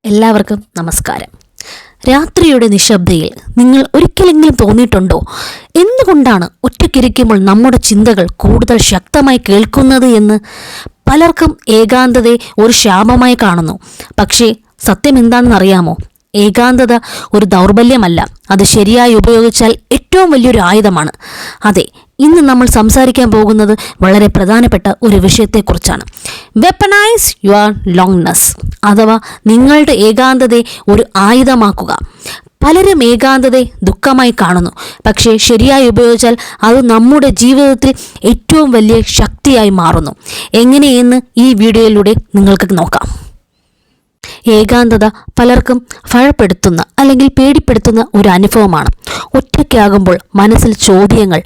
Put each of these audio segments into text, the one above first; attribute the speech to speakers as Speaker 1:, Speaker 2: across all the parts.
Speaker 1: എല്ലാവർക്കും നമസ്കാരം. രാത്രിയുടെ നിശബ്ദതയിൽ നിങ്ങൾ ഒരിക്കലെങ്കിലും തോന്നിയിട്ടുണ്ടോ, എന്തുകൊണ്ടാണ് ഒറ്റയ്ക്കിരിക്കുമ്പോൾ നമ്മുടെ ചിന്തകൾ കൂടുതൽ ശക്തമായി കേൾക്കുന്നത് എന്ന്? പലർക്കും ഏകാന്തതയെ ഒരു ശാപമായി കാണുന്നു. പക്ഷേ സത്യം എന്താണെന്ന് അറിയാമോ? ഏകാന്തത ഒരു ദൗർബല്യമല്ല, അത് ശരിയായി ഉപയോഗിച്ചാൽ ഏറ്റവും വലിയൊരു ആയുധമാണ്. അതെ, ഇന്ന് നമ്മൾ സംസാരിക്കാൻ പോകുന്നത് വളരെ പ്രധാനപ്പെട്ട ഒരു വിഷയത്തെക്കുറിച്ചാണ്. വെപ്പണൈസ് യുവർ ലോങ്നെസ്, അഥവാ നിങ്ങളുടെ ഏകാന്തതയെ ഒരു ആയുധമാക്കുക. പലരും ഏകാന്തതയെ ദുഃഖമായി കാണുന്നു, പക്ഷേ ശരിയായി ഉപയോഗിച്ചാൽ അത് നമ്മുടെ ജീവിതത്തിൽ ഏറ്റവും വലിയ ശക്തിയായി മാറുന്നു. എങ്ങനെയെന്ന് ഈ വീഡിയോയിലൂടെ നിങ്ങൾക്ക് നോക്കാം. ഏകാന്തത പലർക്കും ഭയപ്പെടുത്തുന്ന അല്ലെങ്കിൽ പേടിപ്പെടുത്തുന്ന ഒരു അനുഭവമാണ്. ഒറ്റയ്ക്കാകുമ്പോൾ മനസ്സിൽ ചോദ്യങ്ങൾ,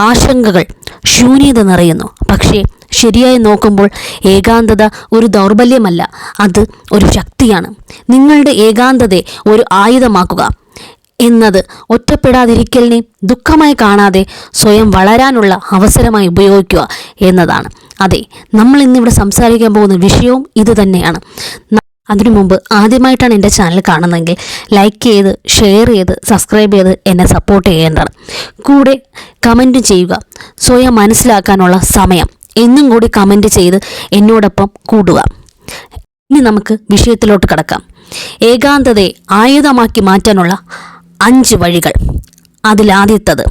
Speaker 1: ആശങ്കകൾ, ശൂന്യത നിറയുന്നു. പക്ഷേ ശരിയായി നോക്കുമ്പോൾ ഏകാന്തത ഒരു ദൗർബല്യമല്ല, അത് ഒരു ശക്തിയാണ്. നിങ്ങളുടെ ഏകാന്തതയെ ഒരു ആയുധമാക്കുക എന്നത് ഒറ്റപ്പെടാതിരിക്കലിനെ ദുഃഖമായി കാണാതെ സ്വയം വളരാനുള്ള അവസരമായി ഉപയോഗിക്കുക എന്നതാണ്. അതെ, നമ്മൾ ഇന്നിവിടെ സംസാരിക്കാൻ പോകുന്ന വിഷയവും ഇത് തന്നെയാണ്. അതിനു മുമ്പ് ആദ്യമായിട്ടാണ് എൻ്റെ ചാനൽ കാണുന്നതെങ്കിൽ ലൈക്ക് ചെയ്ത്, ഷെയർ ചെയ്ത്, സബ്സ്ക്രൈബ് ചെയ്ത് എന്നെ സപ്പോർട്ട് ചെയ്യേണ്ടതാണ്. കൂടെ കമൻറ്റ് ചെയ്യുക. സ്വയം മനസ്സിലാക്കാനുള്ള സമയം എന്നും കൂടി കമൻറ്റ് ചെയ്ത് എന്നോടൊപ്പം കൂടുക. ഇനി നമുക്ക് വിഷയത്തിലോട്ട് കടക്കാം. ഏകാന്തതയെ ആയുധമാക്കി മാറ്റാനുള്ള 5 വഴികൾ. അതിലാദ്യത്തത്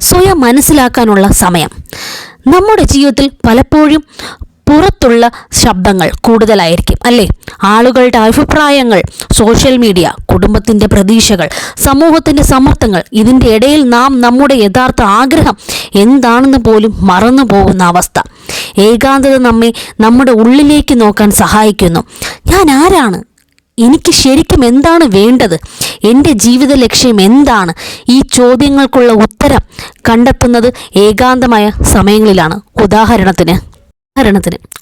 Speaker 1: സ്വയം മനസ്സിലാക്കാനുള്ള സമയം. നമ്മുടെ ജീവിതത്തിൽ പലപ്പോഴും പുറത്തുള്ള ശബ്ദങ്ങൾ കൂടുതലായിരിക്കും, അല്ലേ? ആളുകളുടെ അഭിപ്രായങ്ങൾ, സോഷ്യൽ മീഡിയ, കുടുംബത്തിൻ്റെ പ്രതീക്ഷകൾ, സമൂഹത്തിൻ്റെ സമ്മർദ്ദങ്ങൾ. ഇതിൻ്റെ ഇടയിൽ നാം നമ്മുടെ യഥാർത്ഥ ആഗ്രഹം എന്താണെന്ന് പോലും മറന്നു പോകുന്ന അവസ്ഥ. ഏകാന്തത നമ്മെ നമ്മുടെ ഉള്ളിലേക്ക് നോക്കാൻ സഹായിക്കുന്നു. ഞാൻ ആരാണ്? എനിക്ക് ശരിക്കും എന്താണ് വേണ്ടത്? എൻ്റെ ജീവിത ലക്ഷ്യം എന്താണ്? ഈ ചോദ്യങ്ങൾക്കുള്ള ഉത്തരം കണ്ടെത്തുന്നത് ഏകാന്തമായ സമയങ്ങളിലാണ്. ഉദാഹരണത്തിന്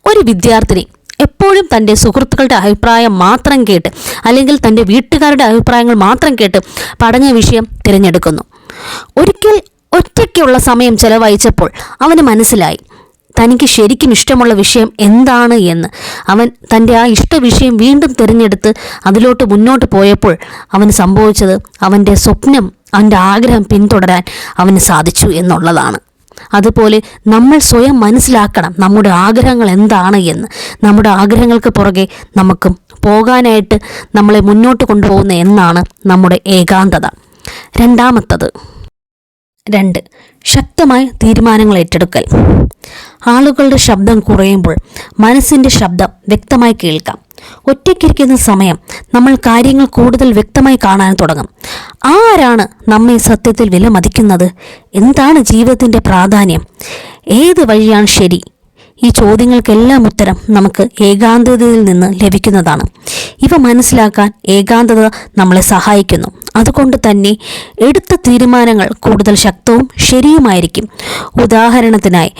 Speaker 1: ഒരു വിദ്യാർത്ഥിനി എപ്പോഴും തൻ്റെ സുഹൃത്തുക്കളുടെ അഭിപ്രായം മാത്രം കേട്ട് അല്ലെങ്കിൽ തൻ്റെ വീട്ടുകാരുടെ അഭിപ്രായങ്ങൾ മാത്രം കേട്ട് പഠന വിഷയം തിരഞ്ഞെടുക്കുന്നു. ഒരിക്കൽ ഒറ്റയ്ക്കുള്ള സമയം ചെലവഴിച്ചപ്പോൾ അവന് മനസ്സിലായി തനിക്ക് ശരിക്കും ഇഷ്ടമുള്ള വിഷയം എന്താണ് എന്ന്. അവൻ തൻ്റെ ആ ഇഷ്ടവിഷയം വീണ്ടും തിരഞ്ഞെടുത്ത് അതിലോട്ട് മുന്നോട്ട് പോയപ്പോൾ അവന് സംഭവിച്ചത് അവൻ്റെ സ്വപ്നം, അവൻ്റെ ആഗ്രഹം പിന്തുടരാൻ അവന് സാധിച്ചു എന്നുള്ളതാണ്. അതുപോലെ നമ്മൾ സ്വയം മനസ്സിലാക്കണം നമ്മുടെ ആഗ്രഹങ്ങൾ എന്താണ് എന്ന്. നമ്മുടെ ആഗ്രഹങ്ങൾക്ക് പുറകെ നമുക്കും പോകാനായിട്ട് നമ്മളെ മുന്നോട്ട് കൊണ്ടുപോകുന്ന എന്നാണ് നമ്മുടെ ഏകാന്തത. 2 ശക്തമായ തീരുമാനങ്ങൾ ഏറ്റെടുക്കൽ. ആളുകളുടെ ശബ്ദം കുറയുമ്പോൾ മനസ്സിൻ്റെ ശബ്ദം വ്യക്തമായി കേൾക്കാം. ഒറ്റയ്ക്കിരിക്കുന്ന സമയം നമ്മൾ കാര്യങ്ങൾ കൂടുതൽ വ്യക്തമായി കാണാൻ തുടങ്ങും. ആരാണ് നമ്മെ സത്യത്തിൽ വിലമതിക്കുന്നത്? എന്താണ് ജീവിതത്തിൻ്റെ പ്രാധാന്യം? ഏത് വഴിയാണ് ശരി? ഈ ചോദ്യങ്ങൾക്കെല്ലാം ഉത്തരം നമുക്ക് ഏകാന്തതയിൽ നിന്ന് ലഭിക്കുന്നതാണ്. ഇവ മനസ്സിലാക്കാൻ ഏകാന്തത നമ്മളെ സഹായിക്കുന്നു. അതുകൊണ്ട് തന്നെ എടുത്ത തീരുമാനങ്ങൾ കൂടുതൽ ശക്തവും ശരിയുമായിരിക്കും. ഉദാഹരണത്തിനായി,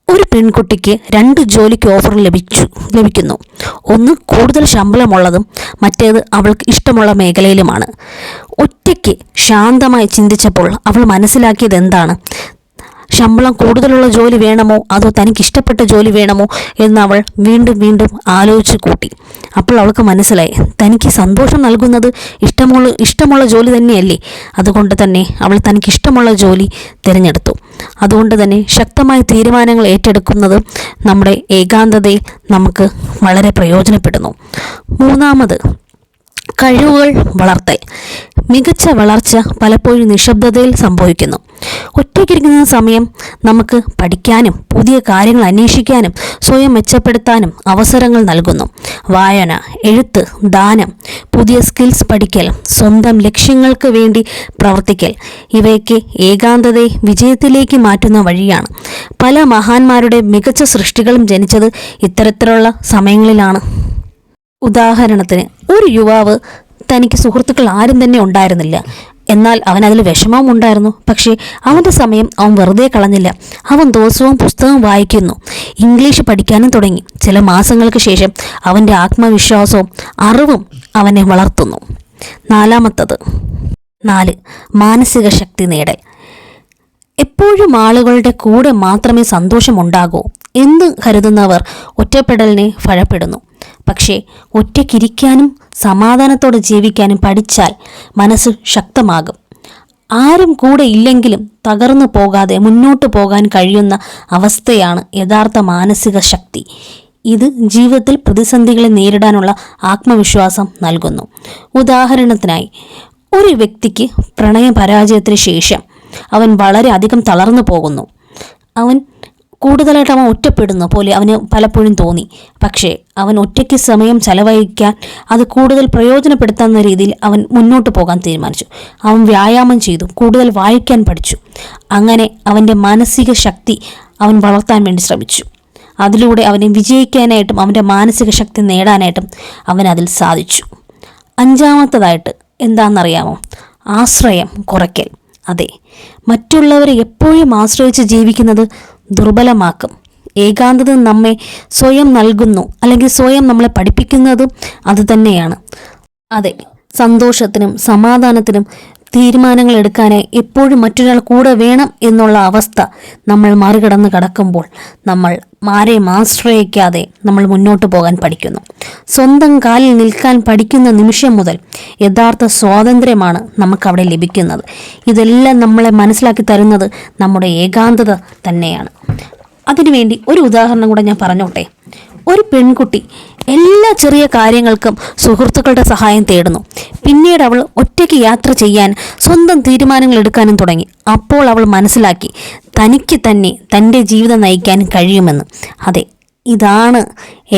Speaker 1: ഒരു പെൺകുട്ടിക്ക് 2 ജോലിക്ക് ഓഫർ ലഭിക്കുന്നു. ഒന്ന് കൂടുതൽ ശമ്പളമുള്ളതും മറ്റേത് അവൾക്ക് ഇഷ്ടമുള്ള മേഖലയിലുമാണ്. ഒറ്റയ്ക്ക് ശാന്തമായി ചിന്തിച്ചപ്പോൾ അവൾ മനസ്സിലാക്കിയത് എന്താണ്? ശമ്പളം കൂടുതലുള്ള ജോലി വേണമോ അതോ തനിക്ക് ഇഷ്ടപ്പെട്ട ജോലി വേണമോ എന്ന് അവൾ വീണ്ടും ആലോചിച്ച് കൂട്ടി. അപ്പോൾ അവൾക്ക് മനസ്സിലായി തനിക്ക് സന്തോഷം നൽകുന്നത് ഇഷ്ടമുള്ള ജോലി തന്നെയല്ലേ. അതുകൊണ്ട് തന്നെ അവൾ തനിക്ക് ഇഷ്ടമുള്ള ജോലി തിരഞ്ഞെടുത്തു. അതുകൊണ്ട് തന്നെ ശക്തമായ തീരുമാനങ്ങൾ ഏറ്റെടുക്കുന്നത് നമ്മുടെ ഏകാന്തതയിൽ നമുക്ക് വളരെ പ്രയോജനപ്പെടുന്നു. 3 കഴിവുകൾ വളർത്തൽ. മികച്ച വളർച്ച പലപ്പോഴും നിശബ്ദതയിൽ സംഭവിക്കുന്നു. ഒറ്റയ്ക്കിരിക്കുന്ന സമയം നമുക്ക് പഠിക്കാനും പുതിയ കാര്യങ്ങൾ അന്വേഷിക്കാനും സ്വയം മെച്ചപ്പെടുത്താനും അവസരങ്ങൾ നൽകുന്നു. വായന, എഴുത്ത്, ദാനം, പുതിയ സ്കിൽസ് പഠിക്കൽ, സ്വന്തം ലക്ഷ്യങ്ങൾക്ക് വേണ്ടി പ്രവർത്തിക്കൽ, ഇവയൊക്കെ ഏകാന്തതയെ വിജയത്തിലേക്ക് മാറ്റുന്ന വഴിയാണ്. പല മഹാന്മാരുടെ മികച്ച സൃഷ്ടികളും ജനിച്ചത് ഇത്തരത്തിലുള്ള സമയങ്ങളിലാണ്. ഉദാഹരണത്തിന്, ഒരു യുവാവ് തനിക്ക് സുഹൃത്തുക്കൾ ആരും തന്നെ ഉണ്ടായിരുന്നില്ല. എന്നാൽ അവൻ അതിൽ വിഷമവും ഉണ്ടായിരുന്നു. പക്ഷേ അവൻ്റെ സമയം അവൻ വെറുതെ കളഞ്ഞില്ല. അവൻ ദിവസവും പുസ്തകം വായിക്കുന്നു, ഇംഗ്ലീഷ് പഠിക്കാനും തുടങ്ങി. ചില മാസങ്ങൾക്ക് ശേഷം അവൻ്റെ ആത്മവിശ്വാസവും അറിവും അവനെ വളർത്തുന്നു. 4 മാനസിക ശക്തി നേടൽ. എപ്പോഴും ആളുകളുടെ കൂടെ മാത്രമേ സന്തോഷമുണ്ടാകൂ എന്ന് കരുതുന്നവർ ഒറ്റപ്പെടലിനെ ഭയപ്പെടുന്നു. പക്ഷേ ഒറ്റയ്ക്കിരിക്കാനും സമാധാനത്തോടെ ജീവിക്കാനും പഠിച്ചാൽ മനസ്സ് ശക്തമാകും. ആരും കൂടെ ഇല്ലെങ്കിലും തകർന്നു പോകാതെ മുന്നോട്ട് പോകാൻ കഴിയുന്ന അവസ്ഥയാണ് യഥാർത്ഥ മാനസിക ശക്തി. ഇത് ജീവിതത്തിൽ പ്രതിസന്ധികളെ നേരിടാനുള്ള ആത്മവിശ്വാസം നൽകുന്നു. ഉദാഹരണത്തിനായി, ഒരു വ്യക്തിക്ക് പ്രണയ പരാജയത്തിന് ശേഷം അവൻ വളരെ അധികം തളർന്നു പോകുന്നു. കൂടുതലായിട്ട് അവൻ ഒറ്റപ്പെടുന്ന പോലെ അവന് പലപ്പോഴും തോന്നി. പക്ഷേ അവൻ ഒറ്റയ്ക്ക് സമയം ചെലവഴിക്കാൻ അത് കൂടുതൽ പ്രയോജനപ്പെടുത്താവുന്ന രീതിയിൽ അവൻ മുന്നോട്ട് പോകാൻ തീരുമാനിച്ചു. അവൻ വ്യായാമം ചെയ്തു, കൂടുതൽ വായിക്കാൻ പഠിച്ചു. അങ്ങനെ അവൻ്റെ മാനസിക ശക്തി അവൻ വളർത്താൻ വേണ്ടി ശ്രമിച്ചു. അതിലൂടെ അവനെ വിജയിക്കാനായിട്ടും അവൻ്റെ മാനസിക ശക്തി നേടാനായിട്ടും അവൻ അതിൽ സാധിച്ചു. അഞ്ചാമത്തതായിട്ട് എന്താണെന്നറിയാമോ? ആശ്രയം കുറയ്ക്കൽ. അതെ, മറ്റുള്ളവരെ എപ്പോഴും ആശ്രയിച്ച് ജീവിക്കുന്നത് ദുർബലമാക്കും. ഏകാന്തത നമ്മെ സ്വയം നൽകുന്നു, അല്ലെങ്കിൽ സ്വയം നമ്മളെ പഠിപ്പിക്കുന്നതും അതുതന്നെയാണ്. അതെ, സന്തോഷത്തിനും സമാധാനത്തിനും തീരുമാനങ്ങൾ എടുക്കാനായി എപ്പോഴും മറ്റൊരാൾ കൂടെ വേണം എന്നുള്ള അവസ്ഥ നമ്മൾ മറികടന്ന് കടക്കുമ്പോൾ നമ്മൾ ആരെയും ആശ്രയിക്കാതെ നമ്മൾ മുന്നോട്ട് പോകാൻ പഠിക്കുന്നു. സ്വന്തം കാലിൽ നിൽക്കാൻ പഠിക്കുന്ന നിമിഷം മുതൽ യഥാർത്ഥ സ്വാതന്ത്ര്യമാണ് നമുക്കവിടെ ലഭിക്കുന്നത്. ഇതെല്ലാം നമ്മളെ മനസ്സിലാക്കി തരുന്നത് നമ്മുടെ ഏകാന്തത തന്നെയാണ്. അതിനുവേണ്ടി ഒരു ഉദാഹരണം കൂടെ ഞാൻ പറഞ്ഞോട്ടെ. ഒരു പെൺകുട്ടി എല്ലാ ചെറിയ കാര്യങ്ങൾക്കും സുഹൃത്തുക്കളുടെ സഹായം തേടുന്നു. പിന്നീട് അവൾ ഒറ്റയ്ക്ക് യാത്ര ചെയ്യാൻ, സ്വന്തം തീരുമാനങ്ങൾ എടുക്കാനും തുടങ്ങി. അപ്പോൾ അവൾ മനസ്സിലാക്കി തനിക്ക് തന്നെ തൻ്റെ ജീവിതം നയിക്കാൻ കഴിയുമെന്ന്. അതെ, ഇതാണ്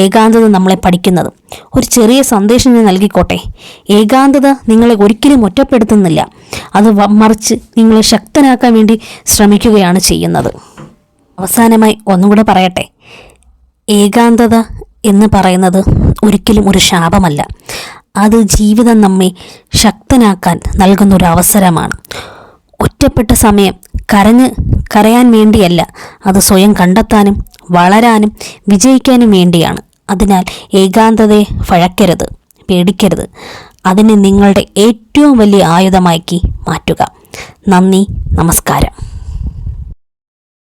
Speaker 1: ഏകാന്തത നമ്മളെ പഠിക്കുന്നത്. ഒരു ചെറിയ സന്ദേശം ഞാൻ നൽകിക്കോട്ടെ. ഏകാന്തത നിങ്ങളെ ഒരിക്കലും ഒറ്റപ്പെടുത്തുന്നില്ല. അത് മറിച്ച് നിങ്ങളെ ശക്തനാക്കാൻ വേണ്ടി ശ്രമിക്കുകയാണ് ചെയ്യുന്നത്. അവസാനമായി ഒന്നുകൂടെ പറയട്ടെ, ഏകാന്തത എന്ന് പറയുന്നത് ഒരിക്കലും ഒരു ശാപമല്ല. അത് ജീവിതം നമ്മെ ശക്തനാക്കാൻ നൽകുന്ന ഒരു അവസരമാണ്. ഒറ്റപ്പെട്ട സമയം കരയാൻ വേണ്ടിയല്ല, അത് സ്വയം കണ്ടെത്താനും വളരാനും വിജയിക്കാനും വേണ്ടിയാണ്. അതിനാൽ ഏകാന്തതയെ ഭയക്കരുത്, പേടിക്കരുത്. അതിനെ നിങ്ങളുടെ ഏറ്റവും വലിയ ആയുധമാക്കി മാറ്റുക. നന്ദി, നമസ്കാരം.